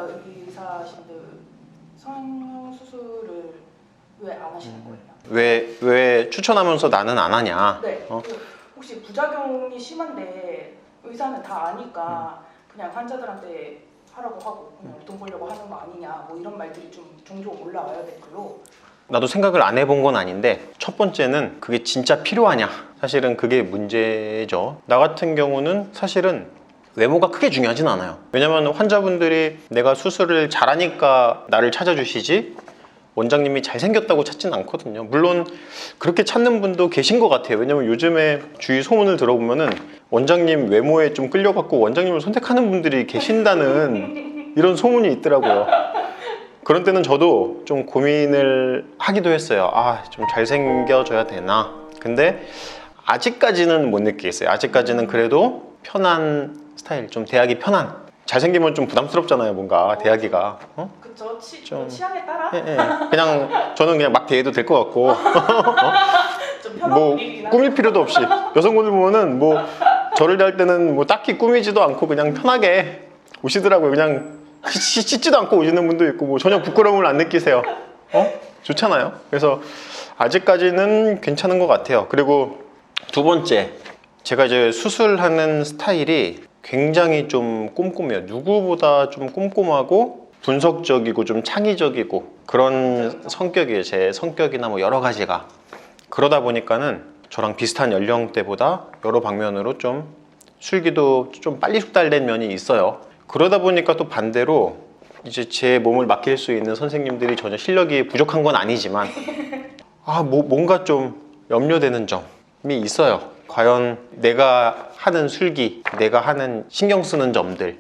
의사신데 성형수술을 왜 안 하시는 거예요? 왜 추천하면서 나는 안 하냐? 네. 혹시 부작용이 심한데 의사는 다 아니까 그냥 환자들한테 하라고 하고 그냥 돈 벌려고 하는 거 아니냐 뭐 이런 말들이 좀 종종 올라와요, 댓글로. 나도 생각을 안 해본 건 아닌데 첫 번째는 그게 진짜 필요하냐? 사실은 그게 문제죠. 나 같은 경우는 사실은 외모가 크게 중요하진 않아요. 왜냐면 환자분들이 내가 수술을 잘하니까 나를 찾아주시지 원장님이 잘생겼다고 찾진 않거든요. 물론 그렇게 찾는 분도 계신 것 같아요. 왜냐면 요즘에 주위 소문을 들어보면은 원장님 외모에 좀 끌려갖고 원장님을 선택하는 분들이 계신다는 이런 소문이 있더라고요. 그런 때는 저도 좀 고민을 하기도 했어요. 아, 좀 잘생겨져야 되나? 근데 아직까지는 못 느끼겠어요. 아직까지는 그래도 편한 스타일, 좀 대하기 편한. 잘생기면 좀 부담스럽잖아요, 뭔가 대하기가. 그쵸. 좀 취향에 따라 예. 그냥 저는 그냥 막 대해도 될 것 같고 좀 편한 뭐 분위기나 꾸밀 필요도 없이 여성분들 보면은 뭐 저를 대할 때는 뭐 딱히 꾸미지도 않고 그냥 편하게 오시더라고요. 그냥 씻지도 않고 오시는 분도 있고 뭐 전혀 부끄러움을 안 느끼세요. 좋잖아요. 그래서 아직까지는 괜찮은 것 같아요. 그리고 두 번째, 제가 이제 수술하는 스타일이 굉장히 좀 꼼꼼해요. 누구보다 좀 꼼꼼하고 분석적이고 좀 창의적이고 그런 성격이에요. 제 성격이나 뭐 여러 가지가. 그러다 보니까는 저랑 비슷한 연령대보다 여러 방면으로 좀 술기도 좀 빨리 숙달된 면이 있어요. 그러다 보니까 또 반대로 이제 제 몸을 맡길 수 있는 선생님들이 전혀 실력이 부족한 건 아니지만 뭔가 좀 염려되는 점이 있어요. 과연 내가 하는 술기, 내가 하는 신경 쓰는 점들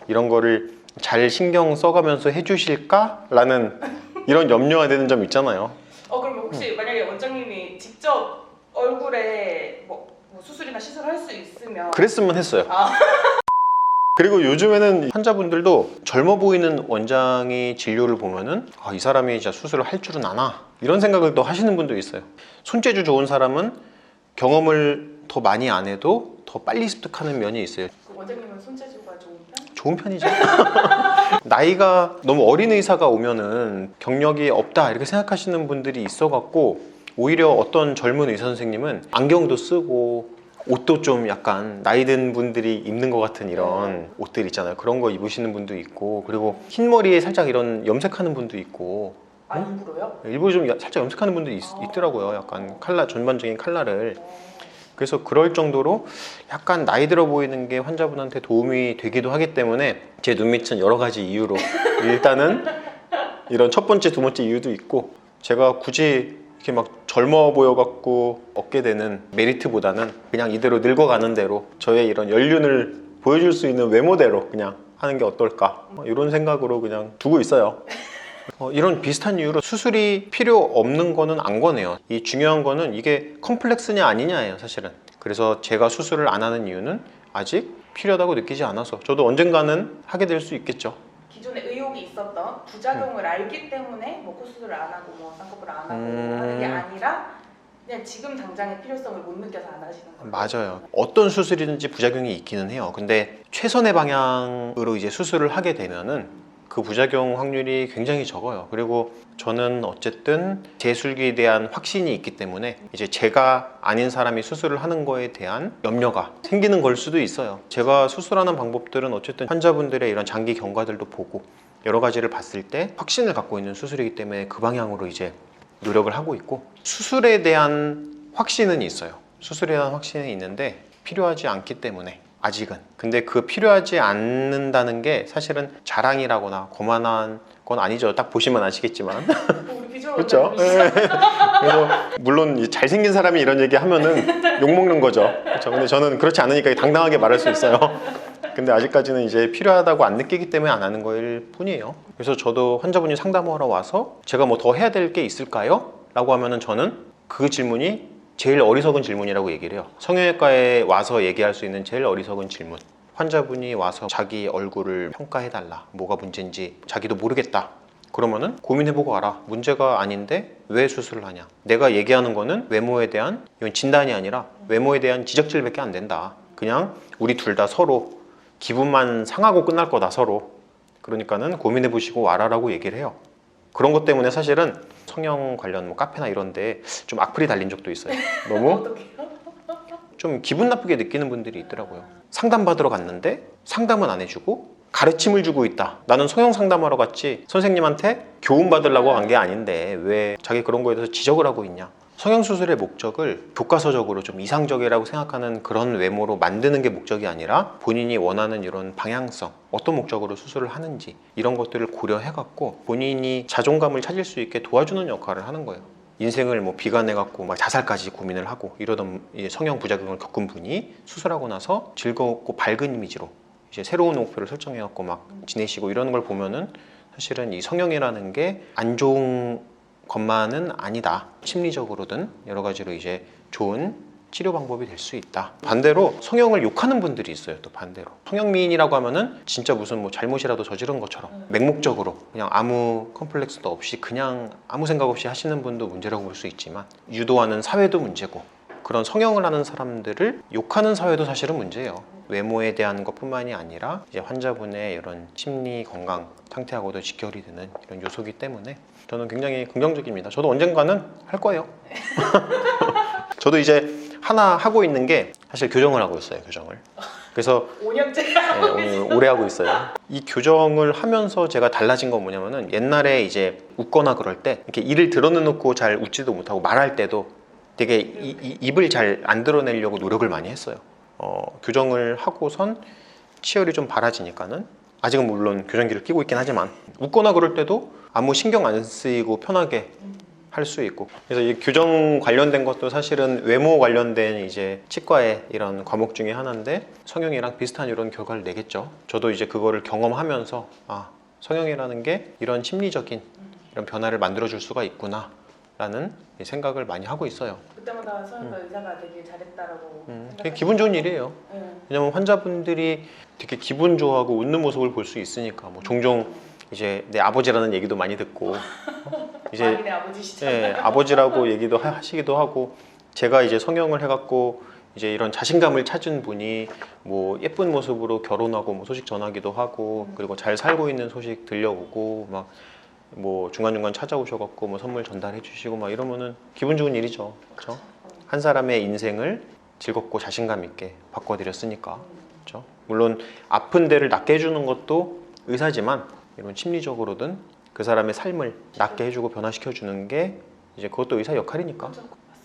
이런 거를 잘 신경 써가면서 해주실까라는 이런 염려가 되는 점 있잖아요. 그럼 혹시 만약에 원장님이 직접 얼굴에 뭐 수술이나 시술할 수 있으면 그랬으면 했어요. 그리고 요즘에는 환자분들도 젊어 보이는 원장이 진료를 보면은 이 사람이 진짜 수술을 할 줄은 아나 이런 생각을 또 하시는 분도 있어요. 손재주 좋은 사람은 경험을 더 많이 안 해도 더 빨리 습득하는 면이 있어요. 원장님은 손재주가 좋은 편? 좋은 편이죠. 나이가 너무 어린 의사가 오면은 경력이 없다 이렇게 생각하시는 분들이 있어갖고 오히려 어떤 젊은 의사 선생님은 안경도 쓰고 옷도 좀 약간 나이 든 분들이 입는 것 같은 이런 옷들 있잖아요. 그런 거 입으시는 분도 있고 그리고 흰머리에 살짝 이런 염색하는 분도 있고 일부러요? 일부러 좀 살짝 염색하는 분들이 있더라고요. 약간 전반적인 컬러를. 그래서 그럴 정도로 약간 나이 들어 보이는 게 환자분한테 도움이 되기도 하기 때문에 제 눈밑은 여러 가지 이유로 일단은 이런 첫 번째, 두 번째 이유도 있고 제가 굳이 이렇게 막 젊어 보여갖고 얻게 되는 메리트보다는 그냥 이대로 늙어가는 대로 저의 이런 연륜을 보여줄 수 있는 외모대로 그냥 하는 게 어떨까 이런 생각으로 그냥 두고 있어요. 이런 비슷한 이유로 수술이 필요 없는 거는 안 거네요. 이 중요한 거는 이게 컴플렉스냐 아니냐예요, 사실은. 그래서 제가 수술을 안 하는 이유는 아직 필요하다고 느끼지 않아서 저도 언젠가는 하게 될 수 있겠죠. 기존에 의혹이 있었던 부작용을 알기 때문에 뭐 코수술을 안 하고 뭐 쌍꺼풀을 안 하고 하는 게 아니라 그냥 지금 당장의 필요성을 못 느껴서 안 하시는 거예요. 맞아요. 어떤 수술이든지 부작용이 있기는 해요. 근데 최선의 방향으로 이제 수술을 하게 되면은 그 부작용 확률이 굉장히 적어요. 그리고 저는 어쨌든 재술기에 대한 확신이 있기 때문에 이제 제가 아닌 사람이 수술을 하는 거에 대한 염려가 생기는 걸 수도 있어요. 제가 수술하는 방법들은 어쨌든 환자분들의 이런 장기 경과들도 보고 여러 가지를 봤을 때 확신을 갖고 있는 수술이기 때문에 그 방향으로 이제 노력을 하고 있고 수술에 대한 확신은 있어요. 수술에 대한 확신은 있는데 필요하지 않기 때문에 아직은. 근데 그 필요하지 않는다는 게 사실은 자랑이라거나 거만한 건 아니죠. 딱 보시면 아시겠지만. 우리 비주얼 그렇죠. 그래서 물론 잘생긴 사람이 이런 얘기 하면은 욕 먹는 거죠. 그렇죠. 근데 저는 그렇지 않으니까 당당하게 말할 수 있어요. 근데 아직까지는 이제 필요하다고 안 느끼기 때문에 안 하는 거일 뿐이에요. 그래서 저도 환자분이 상담하러 와서 제가 뭐 더 해야 될 게 있을까요? 라고 하면은 저는 그 질문이 제일 어리석은 질문이라고 얘기를 해요. 성형외과에 와서 얘기할 수 있는 제일 어리석은 질문. 환자분이 와서 자기 얼굴을 평가해달라. 뭐가 문제인지 자기도 모르겠다. 그러면은 고민해보고 알아. 문제가 아닌데 왜 수술을 하냐. 내가 얘기하는 거는 외모에 대한 이건 진단이 아니라 외모에 대한 지적질밖에 안 된다. 그냥 우리 둘 다 서로 기분만 상하고 끝날 거다 서로. 그러니까는 고민해 보시고 와라라고 얘기를 해요. 그런 것 때문에 사실은 성형 관련 뭐 카페나 이런 데 좀 악플이 달린 적도 있어요. 너무 어떡해요? 좀 기분 나쁘게 느끼는 분들이 있더라고요. 상담 받으러 갔는데 상담은 안 해주고 가르침을 주고 있다. 나는 성형 상담하러 갔지 선생님한테 교훈 받으려고 간 게 아닌데 왜 자기 그런 거에 대해서 지적을 하고 있냐. 성형수술의 목적을 교과서적으로 좀 이상적이라고 생각하는 그런 외모로 만드는 게 목적이 아니라 본인이 원하는 이런 방향성, 어떤 목적으로 수술을 하는지 이런 것들을 고려해갖고 본인이 자존감을 찾을 수 있게 도와주는 역할을 하는 거예요. 인생을 뭐 비관해갖고 막 자살까지 고민을 하고 이러던 성형 부작용을 겪은 분이 수술하고 나서 즐겁고 밝은 이미지로 이제 새로운 목표를 설정해갖고 막 지내시고 이러는 걸 보면은 사실은 이 성형이라는 게 안 좋은 것만은 아니다. 심리적으로든 여러 가지로 이제 좋은 치료 방법이 될 수 있다. 반대로 성형을 욕하는 분들이 있어요. 또 반대로 성형미인이라고 하면은 진짜 무슨 뭐 잘못이라도 저지른 것처럼 맹목적으로 그냥 아무 컴플렉스도 없이 그냥 아무 생각 없이 하시는 분도 문제라고 볼 수 있지만 유도하는 사회도 문제고 그런 성형을 하는 사람들을 욕하는 사회도 사실은 문제예요. 외모에 대한 것뿐만이 아니라 이제 환자분의 이런 심리 건강 상태하고도 직결이 되는 이런 요소이기 때문에 저는 굉장히 긍정적입니다. 저도 언젠가는 할 거예요. 저도 이제 하나 하고 있는 게 사실 교정을 하고 있어요. 교정을. 그래서 5년째 오래 하고 있어요. 이 교정을 하면서 제가 달라진 건 뭐냐면은 옛날에 이제 웃거나 그럴 때 이렇게 이를 드러내놓고 잘 웃지도 못하고 말할 때도 되게 입을 잘 안 드러내려고 노력을 많이 했어요. 교정을 하고선 치열이 좀 바라지니까는 아직은 물론 교정기를 끼고 있긴 하지만 웃거나 그럴 때도 아무 신경 안 쓰이고 편하게 할 수 있고 그래서 이 교정 관련된 것도 사실은 외모 관련된 이제 치과의 이런 과목 중에 하나인데 성형이랑 비슷한 이런 결과를 내겠죠. 저도 이제 그거를 경험하면서 아 성형이라는 게 이런 심리적인 이런 변화를 만들어 줄 수가 있구나 라는 생각을 많이 하고 있어요. 그때마다 성형과 의사가 되게 잘했다라고 되게 기분 좋은 일이에요. 네. 왜냐면 환자분들이 되게 기분 좋아하고 웃는 모습을 볼 수 있으니까 뭐 종종 이제 내 아버지라는 얘기도 많이 듣고 이제 마린의 아버지시잖아요. 예, 아버지라고 얘기도 하시기도 하고 제가 이제 성형을 해갖고 이제 이런 자신감을 찾은 분이 뭐 예쁜 모습으로 결혼하고 뭐 소식 전하기도 하고 그리고 잘 살고 있는 소식 들려오고 막 뭐 중간중간 찾아오셔갖고 뭐 선물 전달해 주시고 막 이러면은 기분 좋은 일이죠. 그렇죠? 한 사람의 인생을 즐겁고 자신감 있게 바꿔드렸으니까. 그렇죠? 물론 아픈 데를 낫게 해주는 것도 의사지만 이런 심리적으로든 그 사람의 삶을 낫게 해주고 변화시켜주는 게 이제 그것도 의사 역할이니까.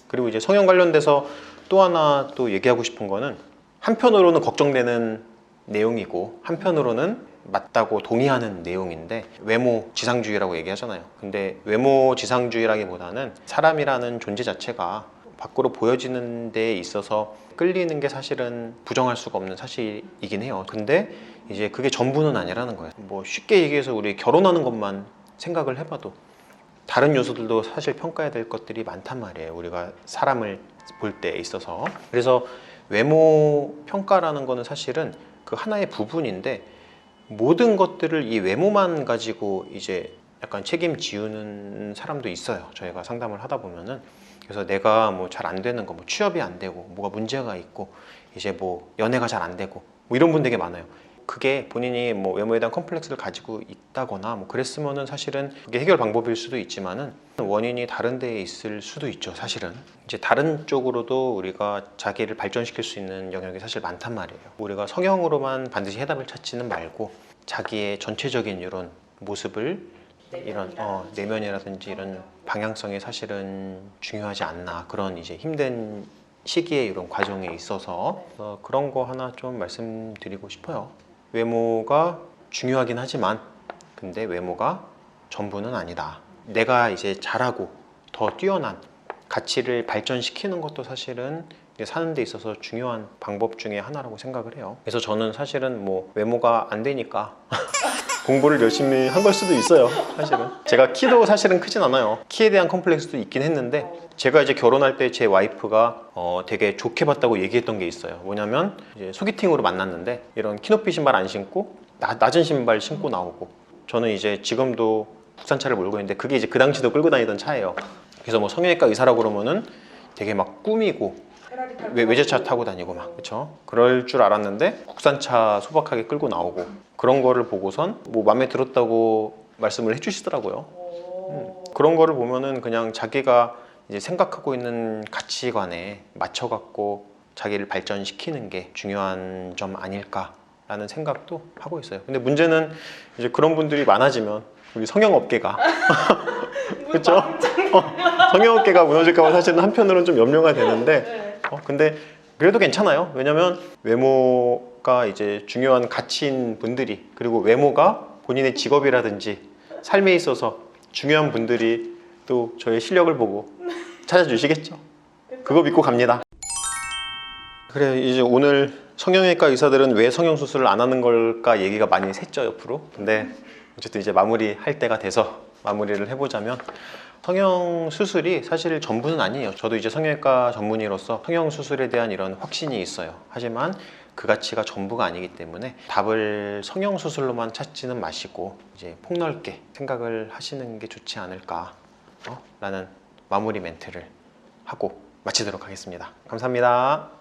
그리고 이제 성형 관련돼서 또 하나 또 얘기하고 싶은 거는 한편으로는 걱정되는 내용이고 한편으로는 맞다고 동의하는 내용인데 외모 지상주의라고 얘기하잖아요. 근데 외모 지상주의라기보다는 사람이라는 존재 자체가 밖으로 보여지는 데 있어서 끌리는 게 사실은 부정할 수가 없는 사실이긴 해요. 근데 이제 그게 전부는 아니라는 거예요. 뭐 쉽게 얘기해서 우리 결혼하는 것만 생각을 해봐도 다른 요소들도 사실 평가해야 될 것들이 많단 말이에요. 우리가 사람을 볼 때 있어서. 그래서 외모 평가라는 거는 사실은 그 하나의 부분인데 모든 것들을 이 외모만 가지고 이제 약간 책임지우는 사람도 있어요. 저희가 상담을 하다 보면은. 그래서 내가 뭐 잘 안 되는 거, 뭐 취업이 안 되고 뭐가 문제가 있고 이제 뭐 연애가 잘 안 되고 뭐 이런 분 되게 많아요. 그게 본인이 뭐 외모에 대한 컴플렉스를 가지고 있다거나 뭐 그랬으면은 사실은 그게 해결 방법일 수도 있지만은 원인이 다른 데에 있을 수도 있죠. 사실은 이제 다른 쪽으로도 우리가 자기를 발전시킬 수 있는 영역이 사실 많단 말이에요. 우리가 성형으로만 반드시 해답을 찾지는 말고 자기의 전체적인 이런 모습을 이런 내면이라든지 이런 방향성이 사실은 중요하지 않나 그런 이제 힘든 시기에 이런 과정에 있어서 그런 거 하나 좀 말씀드리고 싶어요. 외모가 중요하긴 하지만 근데 외모가 전부는 아니다. 내가 이제 잘하고 더 뛰어난 가치를 발전시키는 것도 사실은 사는 데 있어서 중요한 방법 중에 하나라고 생각을 해요. 그래서 저는 사실은 뭐 외모가 안 되니까 공부를 열심히 한 걸 수도 있어요. 사실은 제가 키도 사실은 크진 않아요. 키에 대한 컴플렉스도 있긴 했는데 제가 이제 결혼할 때 제 와이프가 되게 좋게 봤다고 얘기했던 게 있어요. 뭐냐면 이제 소개팅으로 만났는데 이런 키높이 신발 안 신고 낮은 신발 신고 나오고 저는 이제 지금도 국산차를 몰고 있는데 그게 이제 그 당시도 끌고 다니던 차예요. 그래서 뭐 성형외과 의사라고 그러면은 되게 막 꾸미고 페라리 타고 외제차 타고 다니고 막 그렇죠. 그럴 줄 알았는데 국산차 소박하게 끌고 나오고 그런 거를 보고선 뭐 마음에 들었다고 말씀을 해주시더라고요. 그런 거를 보면은 그냥 자기가 이제 생각하고 있는 가치관에 맞춰갖고 자기를 발전시키는 게 중요한 점 아닐까라는 생각도 하고 있어요. 근데 문제는 이제 그런 분들이 많아지면 우리 성형업계가 그렇죠? 성형업계가 무너질까 봐 사실은 한편으로는 좀 염려가 되는데 네. 근데 그래도 괜찮아요. 왜냐면 외모가 이제 중요한 가치인 분들이 그리고 외모가 본인의 직업이라든지 삶에 있어서 중요한 분들이 또 저의 실력을 보고 찾아주시겠죠. 그거 믿고 갑니다. 그래 이제 오늘 성형외과 의사들은 왜 성형수술을 안 하는 걸까 얘기가 많이 샜죠 옆으로. 근데 어쨌든 이제 마무리할 때가 돼서 마무리를 해보자면 성형수술이 사실 전부는 아니에요. 저도 이제 성형외과 전문의로서 성형수술에 대한 이런 확신이 있어요. 하지만 그 가치가 전부가 아니기 때문에 답을 성형수술로만 찾지는 마시고 이제 폭넓게 생각을 하시는 게 좋지 않을까 라는 마무리 멘트를 하고 마치도록 하겠습니다. 감사합니다.